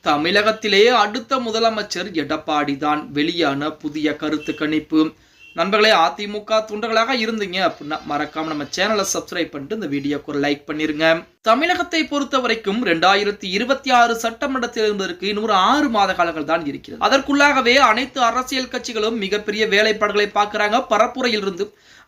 தமிழகத்திலே அடுத்த முதலமைச்சர் எடப்பாடி தான். வெளியான புதிய கருத்து கணிப்பு. நண்பர்களே, அதிமுக தொண்டர்களாக இருந்தீங்க அப்படின்னா மறக்காம நம்ம சேனலை சப்ஸ்கிரைப் பண்ணிட்டு இந்த வீடியோக்கு ஒரு லைக் பண்ணிருங்க. தமிழகத்தை பொறுத்த வரைக்கும் 2026 சட்டமன்ற தேர்தலுக்கு இன்னும் 6 மாத காலங்கள் தான் இருக்கிறது. அதற்குள்ளாகவே அனைத்து அரசியல் கட்சிகளும் மிகப்பெரிய வேலைப்பாடுகளை பார்க்கிறாங்க பரப்புரையில் இருந்து.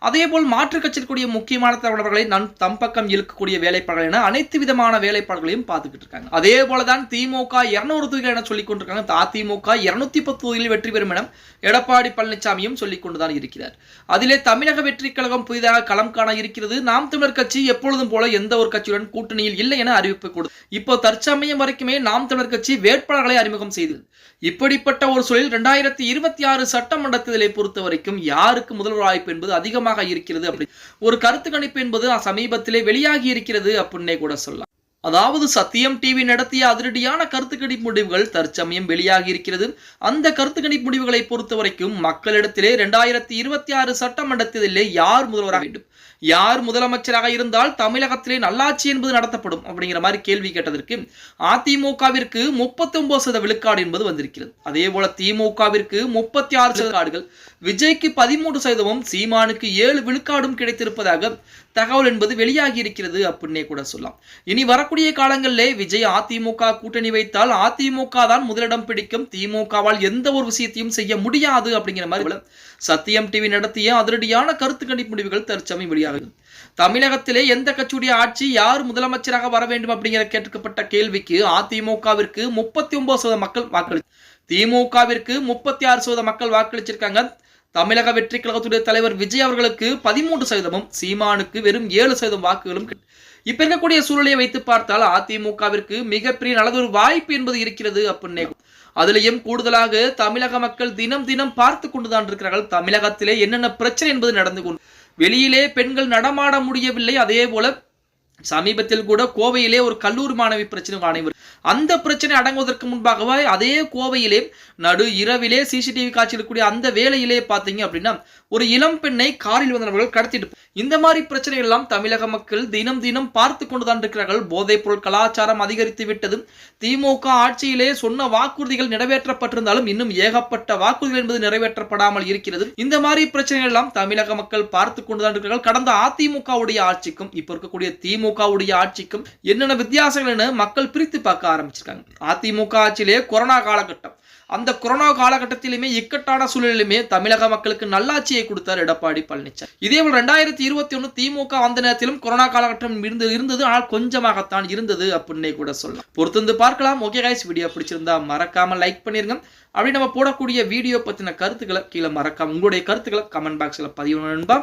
அதே போல் மாற்றுக் கட்சியில் கூடிய முக்கியமான தலைவர்களை தம் பக்கம் இழுக்கக்கூடிய வேலைப்பாடுகள் என அனைத்து விதமான வேலைப்பாடுகளையும் பார்த்துக்கிட்டு இருக்காங்க. அதே போலதான் திமுக 200 தொகுதிகள் என சொல்லிக் கொண்டிருக்காங்க. அதிமுக 210 தொகுதிகளில் வெற்றி பெறும் என எடப்பாடி பழனிசாமியும் சொல்லிக் கொண்டுதான் இருக்கிறார். அதிலே தமிழக வெற்றி கழகம் புதிதாக களம் காண இருக்கிறது. நாம் தமிழர் கட்சி எப்பொழுதும் போல எந்த ஒரு கட்சியுடன் கூட்டணியில் இல்லை என அறிவிப்பு கொடு. இப்போ தற்சமயம் வரைக்குமே நாம் தமிழர் கட்சி வேட்பாளர்களை அறிமுகம் செய்தது. இப்படிப்பட்ட ஒரு சூழலில் 2026 சட்டமன்ற தேர்தலை பொறுத்த வரைக்கும் யாருக்கு முதல் வாய்ப்பு என்பது அதிகமாக இருக்கிறது. அப்படி ஒரு கருத்து கணிப்பு என்பது சமீபத்திலே வெளியாகி இருக்கிறது அப்படின்னே கூட சொல்லலாம். அதாவது சத்தியம் டிவி நடத்திய அதிரடியான கருத்து கணிப்பு முடிவுகள் தற்சமயம் வெளியாகி இருக்கிறது. அந்த கருத்து கணிப்பு முடிவுகளை பொறுத்த வரைக்கும் மக்களிடத்திலே 2026 சட்டமன்றத்திலே யார் முதல்வராக வேண்டும், யார் முதலமைச்சராக இருந்தால் தமிழகத்திலே நல்லாட்சி என்பது நடத்தப்படும் அப்படிங்கிற மாதிரி கேள்வி கேட்டதற்கு அதிமுகவிற்கு 39% விழுக்காடு என்பது வந்திருக்கிறது. அதே போல திமுகவிற்கு 36% விழுக்காடுகள், விஜய்க்கு 13%, சீமானுக்கு 7 விழுக்காடும் கிடைத்திருப்பதாக தகவல் என்பது வெளியாகி இருக்கிறது அப்படின்னே கூட சொல்லலாம். இனி வரக்கூடிய காலங்களிலே விஜய் அதிமுக கூட்டணி வைத்தால் அதிமுக தான் முதலிடம் பிடிக்கும், திமுகவால் எந்த ஒரு விஷயத்தையும் செய்ய முடியாது அப்படிங்கிற மாதிரி சத்தியம் டிவி நடத்திய அதிரடியான கருத்து கணிப்பு முடிவுகள் தற்சமயம் வெளியாகும். தமிழகத்திலே எந்த கட்சியுடைய ஆட்சி, யார் முதலமைச்சராக வர வேண்டும் அப்படிங்கிற கேட்கப்பட்ட கேள்விக்கு அதிமுகவிற்கு 39% மக்கள் வாக்களித்து, திமுகவிற்கு 36% மக்கள் வாக்களிச்சிருக்காங்க. தமிழக வெற்றி கழகத்துடைய தலைவர் விஜய் அவர்களுக்கு 13%, சீமானுக்கு வெறும் 7% வாக்குகளும். இப்ப இருக்கக்கூடிய சூழலை வைத்து பார்த்தால் அதிமுகவிற்கு மிகப்பெரிய நல்லதொரு வாய்ப்பு என்பது இருக்கிறது அப்படின்னே. அதிலையும் கூடுதலாக தமிழக மக்கள் தினம் தினம் பார்த்து கொண்டுதான் இருக்கிறார்கள் தமிழகத்திலே என்னென்ன பிரச்சனை என்பது நடந்து கொண்டு. வெளியிலே பெண்கள் நடமாட முடியவில்லை. அதே போல சமீபத்தில் கூட கோவையிலே ஒரு கல்லூரி மாணவி பிரச்சனை அனைவரும் அந்த பிரச்சனை அடங்குவதற்கு முன்பாகவே அதே கோவையிலே நடு இரவிலே சிசிடிவி காட்சியில் கூடிய அந்த வேலையிலே பார்த்தீங்க அப்படின்னா ஒரு இளம் பெண்ணை காரில் வந்தவர்கள் கடத்திட்டு, இந்த மாதிரி பிரச்சனைகள் எல்லாம் தமிழக மக்கள் தினம் தினம் பார்த்து கொண்டுதான் இருக்கிறார்கள். போதைப் பொருள் கலாச்சாரம் அதிகரித்து விட்டது. திமுக ஆட்சியிலே சொன்ன வாக்குறுதிகள் நிறைவேற்றப்பட்டிருந்தாலும் இன்னும் ஏகப்பட்ட வாக்குறுதிகள் என்பது நிறைவேற்றப்படாமல் இருக்கிறது. இந்த மாதிரி பிரச்சனைகள் எல்லாம் தமிழக மக்கள் பார்த்து கொண்டுதான் இருக்கிறார்கள். கடந்த அதிமுகவுடைய ஆட்சிக்கும் இப்ப இருக்கக்கூடிய திமுகவுடைய ஆட்சிக்கும் என்னென்ன வித்தியாசங்கள் என மக்கள் பிரித்து பார்க்க ஆரம்பிச்சிருக்காங்க. அதிமுக ஆட்சியிலே கொரோனா காலகட்டம், அந்த கொரோனா காலகட்டத்திலுமே இக்கட்டான சூழலிலுமே தமிழக மக்களுக்கு நல்லாட்சியை கொடுத்தார் எடப்பாடி பழனிசாமி. இதேபோல் 2021 திமுக அந்த நேரத்திலும் கொரோனா காலகட்டம் இருந்தது, ஆனால் கொஞ்சமாகத்தான் இருந்தது அப்படின்னே கூட சொல்லலாம். பொறுத்து பார்க்கலாம். ஓகே கைஸ், வீடியோ பிடிச்சிருந்தா மறக்காம லைக் பண்ணிருங்க. அப்படி நம்ம போடக்கூடிய வீடியோ பத்தின கருத்துக்களை கீழே மறக்காம உங்களுடைய கருத்துக்களை கமெண்ட் பாக்ஸ்ல பதிவு நண்பா.